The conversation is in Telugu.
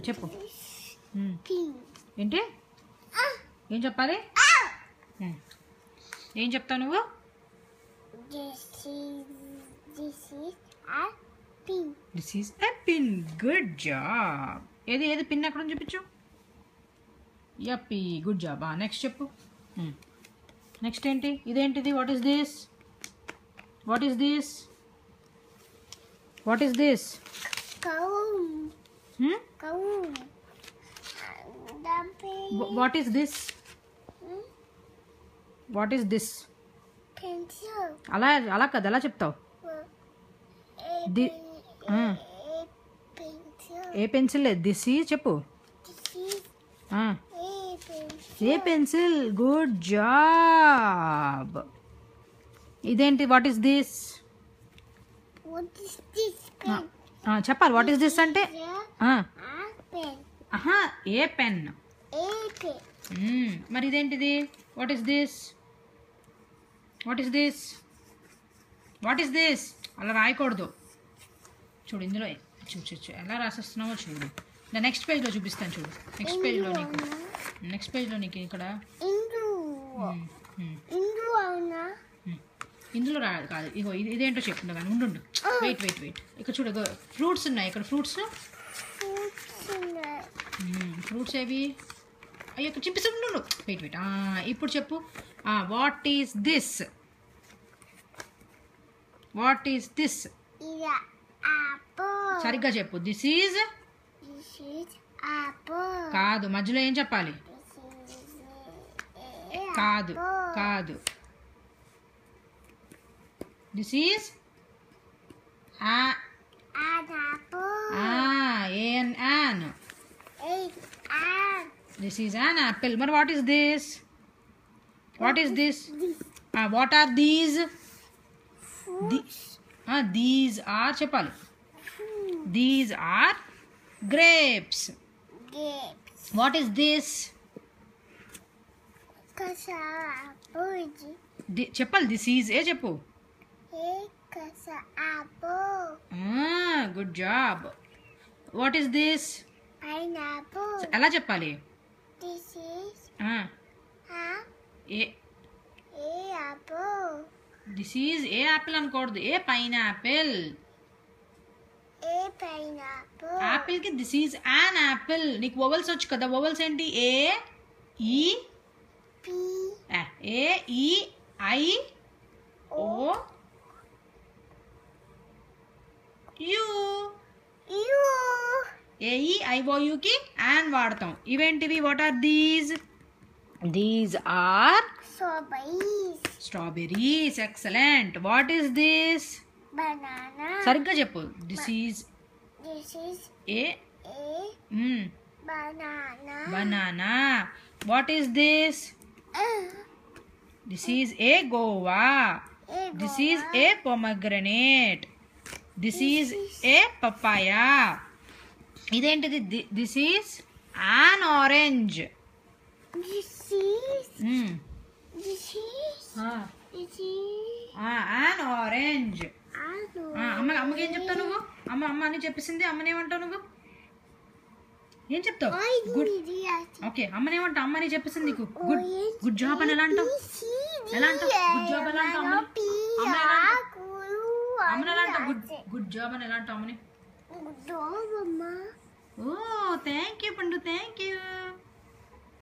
చెప్పు. ఏంటి ఏం చెప్పాలి? ఏం చెప్తావు నువ్వు? This is a pin. Good job. ఏది పిన్ ఎక్కడ చూపించు. Yippee, good job. నెక్స్ట్ చెప్పు. నెక్స్ట్ ఏంటి? ఇదేంటిది? What is this? What is this? What is this? What is this? What is this? అలా కదా, ఎలా చెప్తావు? A pencil? దిస్ ఈ చెప్పు. A pencil. Good job. ఇదేంటి? What is this? చెప్పాలి. వాట్ ఈస్ దిస్ అంటే ఏ పెన్. మరి ఇదేంటిది? What is this? What is this? What is this? అలా రాయకూడదు. చూడు ఇందులో చూచు ఎలా రాసేస్తున్నావో చూడు. నెక్స్ట్ పేజ్లో చూపిస్తాను చూడు. నెక్స్ట్ పేజ్లో నీకు ఇక్కడ ఇందులో రాదు కాదు. ఇగో ఇదేంటో చెప్తున్నా కానీ ఉండు. వెయిట్. ఇక్కడ చూడు, ఫ్రూట్స్ ఉన్నాయి. ఇక్కడ ఫ్రూట్స్ ఏవి? అయ్యో ఇక్కడ చూపిస్తుండు. వెయిట్. ఇప్పుడు చెప్పు. What is this? What is this? సరిగ్గా చెప్పు. దిస్ ఈజ్ కాదు. మధ్యలో ఏం చెప్పాలి? కాదు. This is an. This is an apple. But what is this? What is this? What are these? These are chepali. These are grapes. What is this? Chepali. This is cheppu. Good job. What is this? Pineapple. ఎలా చెప్పాలి? This is apple. This is a apple అనకూడదు. A pineapple. యాపిల్ కి దిస్ ఈజ్ యాన్ యాపిల్. నీకు వొవెల్స్ వచ్చు కదా. వొవెల్స్ ఏంటి? A E I O U. AEIOU కి యాన్ వాడతాం. ఇవేంటివి? What are these? These are strawberries. Excellent. What is this? Banana. సరిగ్గా చెప్పు. This is a banana. What is this? This is a guava. This is a pomegranate. This is a papaya. ఇదేంటిది? This is an orange. An orange. అమ్మకి ఏం చెప్తావు నువ్వు? అమ్మ అని చెప్పేసింది. అమ్మనేమంటావు నువ్వు? ఏం చెప్తావు? గుడ్. ఓకే, అమ్మనేమంటావు? అమ్మని చెప్పేసింది నీకు. గుడ్ జాబ్ అని ఎలా అంటావు? గుడ్ జాబ్ ఎలా అంటావు? అమ్మని ఎలా అంటావు? గుడ్ జాబ్ అని ఎలా అంటావు అమ్మని? ఓ థ్యాంక్ యూ పండు. Thank you.